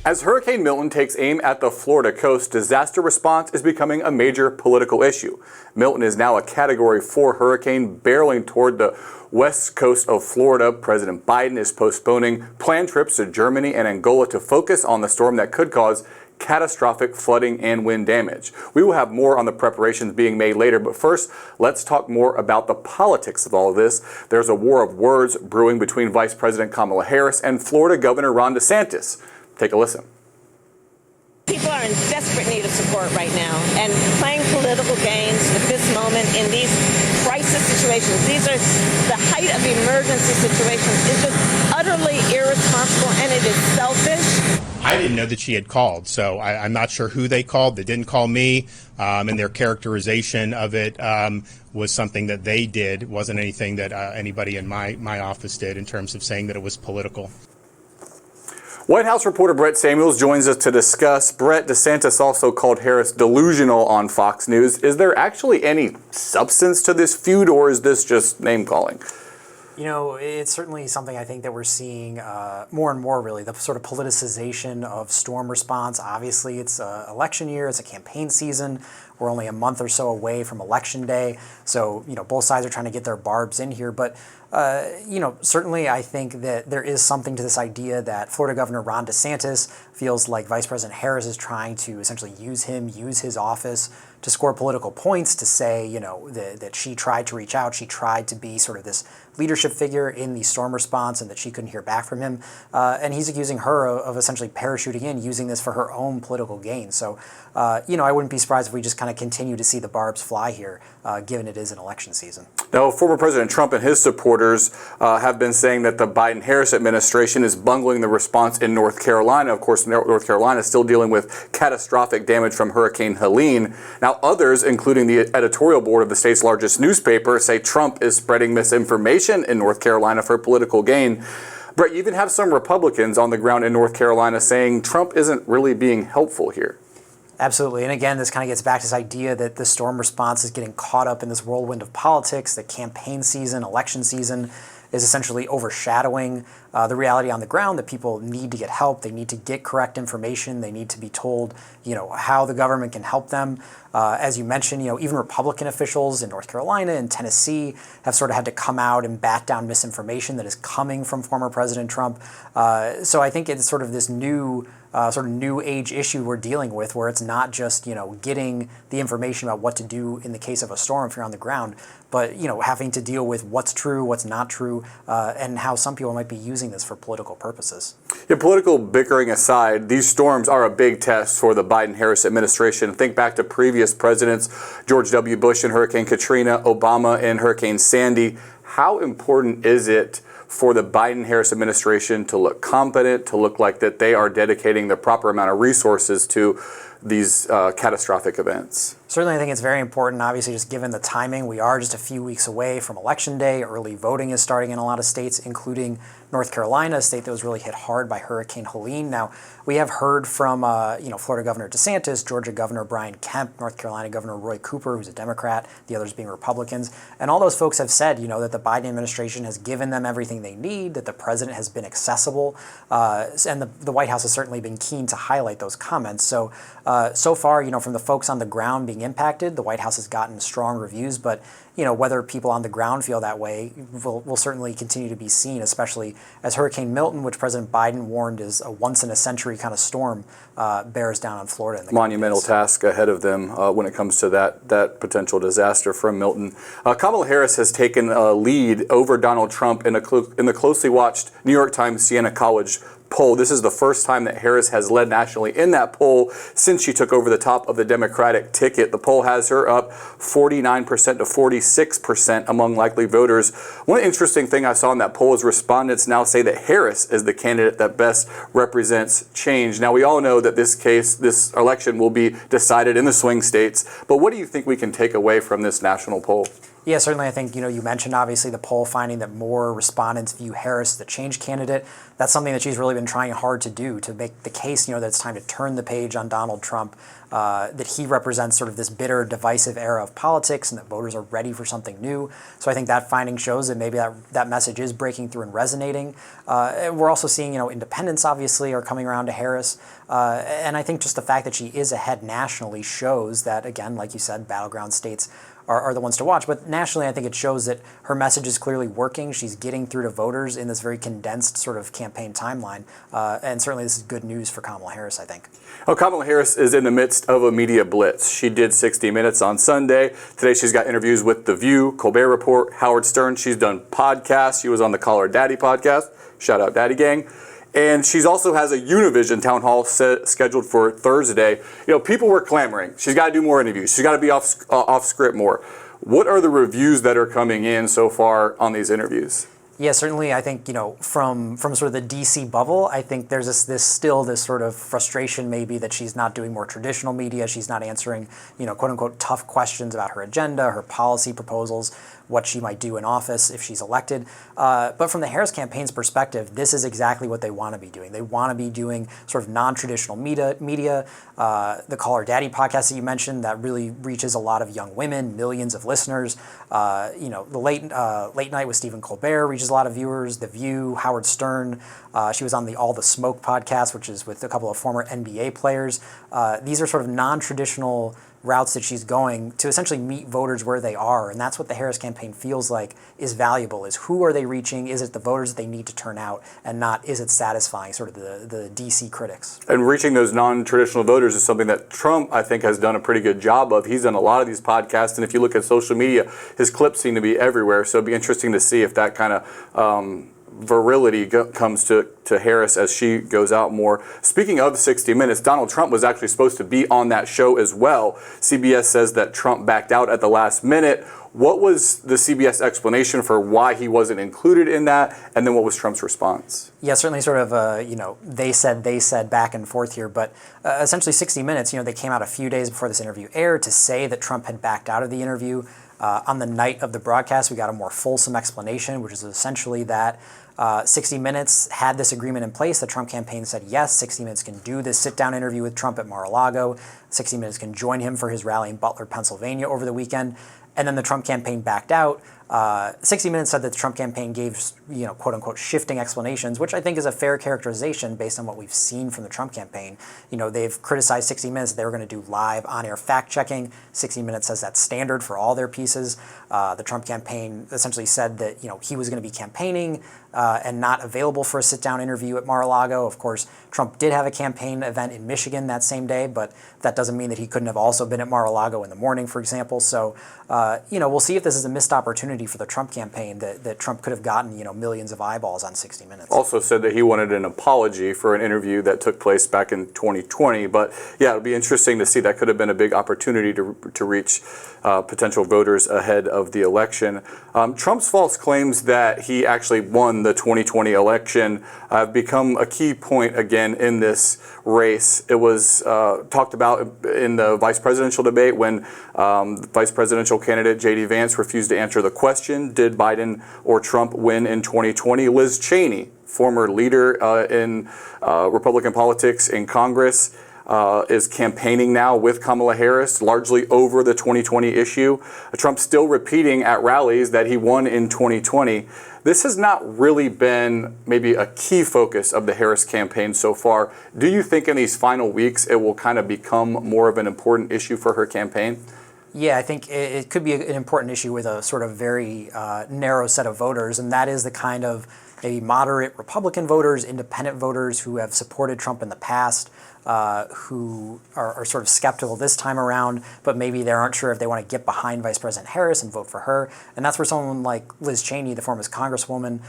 As Hurricane Milton takes aim at the Florida coast, disaster response is becoming a major political issue. Milton is now a Category 4 hurricane barreling toward the west coast of Florida. President Biden is postponing planned trips to Germany and Angola to focus on the storm that could cause catastrophic flooding and wind damage. We will have more on the preparations being made later, but first, let's talk more about the politics of all of this. There's a war of words brewing between Vice President Kamala Harris and Florida Governor Ron DeSantis. Take a listen. People are in desperate need of support right now, and playing political games with this moment in these crisis situations, these are the height of emergency situations, is just utterly irresponsible, and it is selfish. I didn't know that she had called, so I'm not sure who they called. They didn't call me, and their characterization of it was something that they did. It wasn't anything that anybody in my office did in terms of saying that it was political. White House reporter Brett Samuels joins us to discuss. Brett, DeSantis also called Harris delusional on Fox News. Is there actually any substance to this feud, or is this just name-calling? You know, it's certainly something I think that we're seeing more and more, really, the sort of politicization of storm response. Obviously, it's an election year, it's a campaign season. We're only a month or so away from Election Day. So, you know, both sides are trying to get their barbs in here. But, you know, certainly I think that there is something to this idea that Florida Governor Ron DeSantis feels like Vice President Harris is trying to essentially use his office to score political points, to say, you know, that she tried to reach out, she tried to be sort of this leadership figure in the storm response, and that she couldn't hear back from him. And he's accusing her of essentially parachuting in, using this for her own political gain. So, you know, I wouldn't be surprised if we just kind of continue to see the barbs fly here, given it is an election season. Now, former President Trump and his supporters have been saying that the Biden-Harris administration is bungling the response in North Carolina. Of course, North Carolina is still dealing with catastrophic damage from Hurricane Helene. Now, others, including the editorial board of the state's largest newspaper, say Trump is spreading misinformation in North Carolina for political gain. Brett, you even have some Republicans on the ground in North Carolina saying Trump isn't really being helpful here. Absolutely. And again, this kind of gets back to this idea that the storm response is getting caught up in this whirlwind of politics, that campaign season, election season is essentially overshadowing the reality on the ground, that people need to get help, they need to get correct information, they need to be told, you know, how the government can help them. As you mentioned, you know, even Republican officials in North Carolina and Tennessee have sort of had to come out and bat down misinformation that is coming from former President Trump. So I think it's sort of this new age issue we're dealing with, where it's not just, you know, getting the information about what to do in the case of a storm if you're on the ground, but, you know, having to deal with what's true, what's not true, and how some people might be using this for political purposes. Yeah, political bickering aside, these storms are a big test for the Biden-Harris administration. Think back to previous presidents, George W. Bush in Hurricane Katrina, Obama in Hurricane Sandy. How important is it for the Biden-Harris administration to look competent, to look like that they are dedicating the proper amount of resources to these catastrophic events? Certainly, I think it's very important. Obviously, just given the timing, we are just a few weeks away from Election Day. Early voting is starting in a lot of states, including North Carolina, a state that was really hit hard by Hurricane Helene. Now, we have heard from Florida Governor DeSantis, Georgia Governor Brian Kemp, North Carolina Governor Roy Cooper, who's a Democrat, the others being Republicans. And all those folks have said, you know, that the Biden administration has given them everything they need, that the president has been accessible, and the White House has certainly been keen to highlight those comments. So, so far, you know, from the folks on the ground being impacted, the White House has gotten strong reviews, but, you know, whether people on the ground feel that way will certainly continue to be seen, especially as Hurricane Milton, which President Biden warned is a once-in-a-century kind of storm, bears down on Florida. In the monumental task ahead of them when it comes to that potential disaster from Milton. Kamala Harris has taken a lead over Donald Trump in the closely watched New York Times Siena College poll. This is the first time that Harris has led nationally in that poll since she took over the top of the Democratic ticket. The poll has her up 49% to 46% among likely voters. One interesting thing I saw in that poll is respondents now say that Harris is the candidate that best represents change. Now, we all know that this election will be decided in the swing states, but what do you think we can take away from this national poll? Yeah, certainly. I think, you mentioned obviously the poll finding that more respondents view Harris as the change candidate. That's something that she's really been trying hard to do, to make the case, that it's time to turn the page on Donald Trump, that he represents sort of this bitter, divisive era of politics and that voters are ready for something new. So I think that finding shows that maybe that message is breaking through and resonating. We're also seeing, independents obviously are coming around to Harris. And I think just the fact that she is ahead nationally shows that, again, like you said, battleground states are the ones to watch. But nationally, I think it shows that her message is clearly working. She's getting through to voters in this very condensed sort of campaign timeline. And certainly this is good news for Kamala Harris, I think. Oh, Kamala Harris is in the midst of a media blitz. She did 60 Minutes on Sunday. Today she's got interviews with The View, Colbert Report, Howard Stern. She's done podcasts. She was on the Call Her Daddy podcast. Shout out Daddy Gang. And she also has a Univision town hall scheduled for Thursday. People were clamoring. She's got to do more interviews. She's got to be off script more. What are the reviews that are coming in so far on these interviews? Yeah, certainly. I think, from sort of the DC bubble, I think there's this sort of frustration maybe that she's not doing more traditional media. She's not answering, quote unquote, tough questions about her agenda, her policy proposals, what she might do in office if she's elected. But from the Harris campaign's perspective, this is exactly what they want to be doing. They want to be doing sort of non-traditional media. The Call Her Daddy podcast that you mentioned, that really reaches a lot of young women, millions of listeners. The late night with Stephen Colbert reaches a lot of viewers. The View, Howard Stern. She was on the All the Smoke podcast, which is with a couple of former NBA players. These are sort of non-traditional routes that she's going to essentially meet voters where they are. And that's what the Harris campaign feels like is valuable, is who are they reaching? Is it the voters that they need to turn out, and not is it satisfying sort of the DC critics? And reaching those non-traditional voters is something that Trump, I think, has done a pretty good job of. He's done a lot of these podcasts, and if you look at social media, his clips seem to be everywhere. So it'd be interesting to see if that kind of virility comes to Harris as she goes out more. Speaking of 60 Minutes, Donald Trump was actually supposed to be on that show as well. CBS says that Trump backed out at the last minute. What was the CBS explanation for why he wasn't included in that? And then what was Trump's response? Yeah, certainly sort of, they said back and forth here. But essentially 60 Minutes, they came out a few days before this interview aired to say that Trump had backed out of the interview. On the night of the broadcast, we got a more fulsome explanation, which is essentially that 60 Minutes had this agreement in place. The Trump campaign said, yes, 60 Minutes can do this sit-down interview with Trump at Mar-a-Lago. 60 Minutes can join him for his rally in Butler, Pennsylvania over the weekend. And then the Trump campaign backed out. 60 Minutes said that the Trump campaign gave, quote unquote, shifting explanations, which I think is a fair characterization based on what we've seen from the Trump campaign. They've criticized 60 Minutes that they were going to do live on-air fact-checking. 60 Minutes says that's standard for all their pieces. The Trump campaign essentially said that, he was going to be campaigning and not available for a sit-down interview at Mar-a-Lago. Of course, Trump did have a campaign event in Michigan that same day, but that doesn't mean that he couldn't have also been at Mar-a-Lago in the morning, for example. So, we'll see if this is a missed opportunity for the Trump campaign, that Trump could have gotten, millions of eyeballs on 60 Minutes. Also said that he wanted an apology for an interview that took place back in 2020. But yeah, it'll be interesting to see. That could have been a big opportunity to reach potential voters ahead of the election. Trump's false claims that he actually won the 2020 election have become a key point again in this race. It was talked about in the vice presidential debate when vice presidential candidate J.D. Vance refused to answer the question, did Biden or Trump win in 2020? Liz Cheney, former leader in Republican politics in Congress, is campaigning now with Kamala Harris, largely over the 2020 issue. Trump's still repeating at rallies that he won in 2020. This has not really been maybe a key focus of the Harris campaign so far. Do you think in these final weeks it will kind of become more of an important issue for her campaign? Yeah, I think it could be an important issue with a sort of very narrow set of voters, and that is the kind of maybe moderate Republican voters, independent voters who have supported Trump in the past, who are sort of skeptical this time around, but maybe they aren't sure if they want to get behind Vice President Harris and vote for her. And that's where someone like Liz Cheney, the former Congresswoman,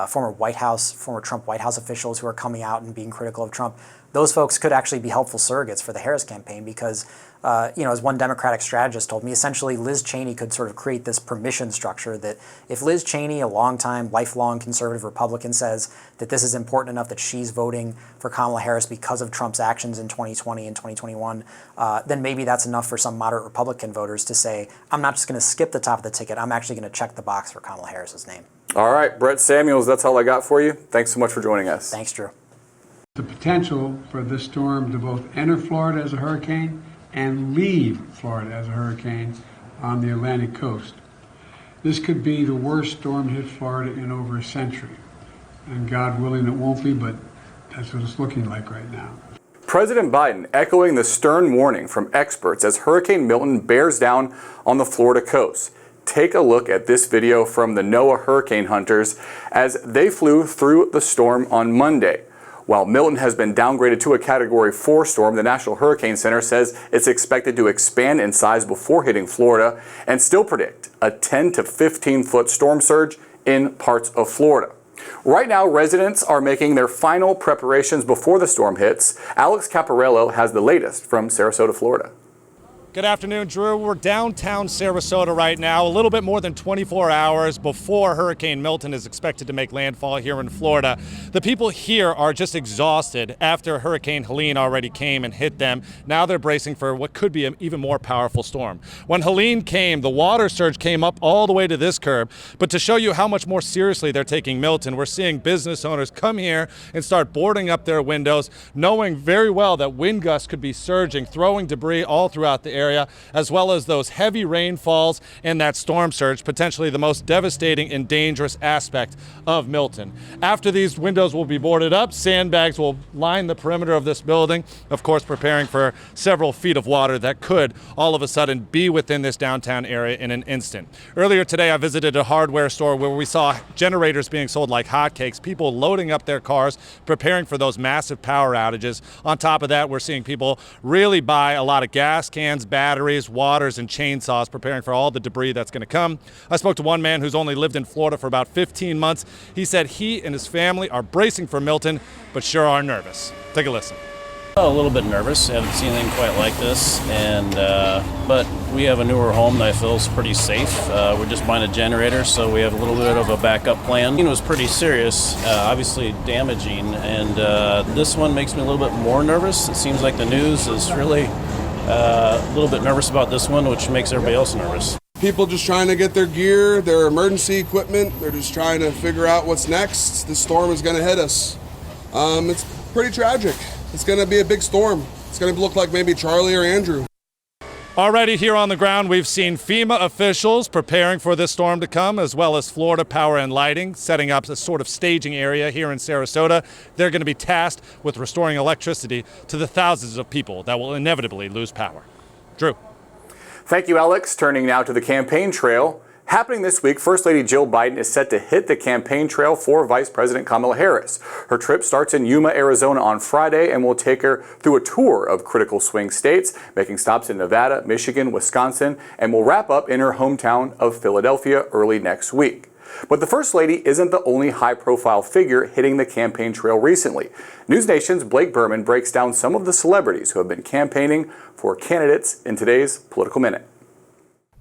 former Trump White House officials who are coming out and being critical of Trump, those folks could actually be helpful surrogates for the Harris campaign because, as one Democratic strategist told me, essentially Liz Cheney could sort of create this permission structure that if Liz Cheney, a lifelong conservative Republican, Republican says that this is important enough that she's voting for Kamala Harris because of Trump's actions in 2020 and 2021, then maybe that's enough for some moderate Republican voters to say, I'm not just going to skip the top of the ticket, I'm actually going to check the box for Kamala Harris's name. All right, Brett Samuels, that's all I got for you. Thanks so much for joining us. Thanks, Drew. The potential for this storm to both enter Florida as a hurricane and leave Florida as a hurricane on the Atlantic coast. This could be the worst storm to hit Florida in over a century. And God willing it won't be, but that's what it's looking like right now. President Biden echoing the stern warning from experts as Hurricane Milton bears down on the Florida coast. Take a look at this video from the NOAA hurricane hunters as they flew through the storm on Monday. While Milton has been downgraded to a Category 4 storm, the National Hurricane Center says it's expected to expand in size before hitting Florida and still predict a 10 to 15-foot storm surge in parts of Florida. Right now, residents are making their final preparations before the storm hits. Alex Caprariello has the latest from Sarasota, Florida. Good afternoon, Drew. We're downtown Sarasota right now, a little bit more than 24 hours before Hurricane Milton is expected to make landfall here in Florida. The people here are just exhausted after Hurricane Helene already came and hit them. Now they're bracing for what could be an even more powerful storm. When Helene came, the water surge came up all the way to this curb. But to show you how much more seriously they're taking Milton, we're seeing business owners come here and start boarding up their windows, knowing very well that wind gusts could be surging, throwing debris all throughout the area, as well as those heavy rainfalls and that storm surge, potentially the most devastating and dangerous aspect of Milton. After these windows will be boarded up, sandbags will line the perimeter of this building, of course preparing for several feet of water that could all of a sudden be within this downtown area in an instant. Earlier today, I visited a hardware store where we saw generators being sold like hotcakes, people loading up their cars, preparing for those massive power outages. On top of that, we're seeing people really buy a lot of gas cans, batteries, waters, and chainsaws, preparing for all the debris that's going to come. I spoke to one man who's only lived in Florida for about 15 months. He said he and his family are bracing for Milton, but sure are nervous. Take a listen. A little bit nervous. I haven't seen anything quite like this, and but we have a newer home that I feel is pretty safe. We're just buying a generator, so we have a little bit of a backup plan. It was pretty serious, obviously damaging, and this one makes me a little bit more nervous. It seems like the news is really a little bit nervous about this one, which makes everybody else nervous. People just trying to get their gear, their emergency equipment. They're just trying to figure out what's next. This storm is going to hit us. It's pretty tragic. It's going to be a big storm. It's going to look like maybe Charlie or Andrew. Already here on the ground, we've seen FEMA officials preparing for this storm to come, as well as Florida Power and Lighting, setting up a sort of staging area here in Sarasota. They're going to be tasked with restoring electricity to the thousands of people that will inevitably lose power. Drew. Thank you, Alex. Turning now to the campaign trail. Happening this week, First Lady Jill Biden is set to hit the campaign trail for Vice President Kamala Harris. Her trip starts in Yuma, Arizona on Friday and will take her through a tour of critical swing states, making stops in Nevada, Michigan, Wisconsin, and will wrap up in her hometown of Philadelphia early next week. But the First Lady isn't the only high-profile figure hitting the campaign trail recently. News Nation's Blake Berman breaks down some of the celebrities who have been campaigning for candidates in today's Political Minute.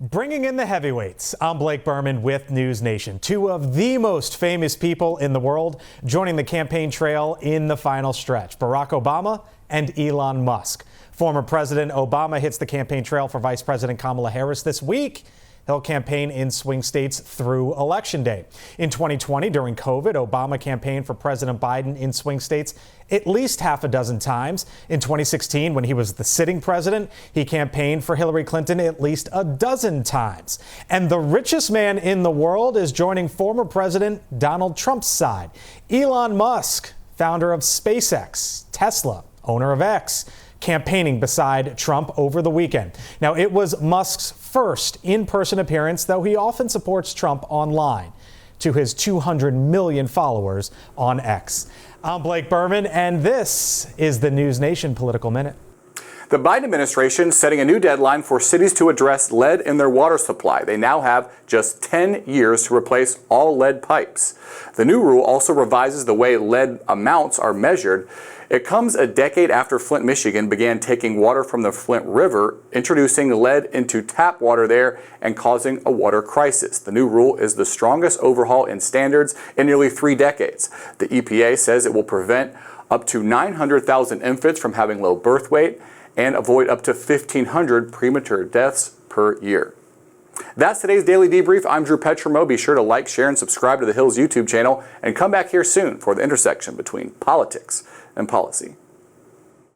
Bringing in the heavyweights, I'm Blake Berman with News Nation. Two of the most famous people in the world joining the campaign trail in the final stretch, Barack Obama and Elon Musk. Former President Obama hits the campaign trail for Vice President Kamala Harris this week. He'll campaign in swing states through Election Day. In 2020, during COVID, Obama campaigned for President Biden in swing states at least half a dozen times. In 2016, when he was the sitting president, he campaigned for Hillary Clinton at least a dozen times. And the richest man in the world is joining former President Donald Trump's side. Elon Musk, founder of SpaceX, Tesla, owner of X, campaigning beside Trump over the weekend. Now, it was Musk's first in-person appearance, though he often supports Trump online to his 200 million followers on X. I'm Blake Berman, and this is the News Nation Political Minute. The Biden administration setting a new deadline for cities to address lead in their water supply. They now have just 10 years to replace all lead pipes. The new rule also revises the way lead amounts are measured. It comes a decade after Flint, Michigan began taking water from the Flint River, introducing lead into tap water there and causing a water crisis. The new rule is the strongest overhaul in standards in nearly 3 decades. The EPA says it will prevent up to 900,000 infants from having low birth weight and avoid up to 1,500 premature deaths per year. That's today's Daily Debrief. I'm Drew Petrimoulx. Be sure to like, share, and subscribe to the Hill's YouTube channel, and come back here soon for the intersection between politics and policy.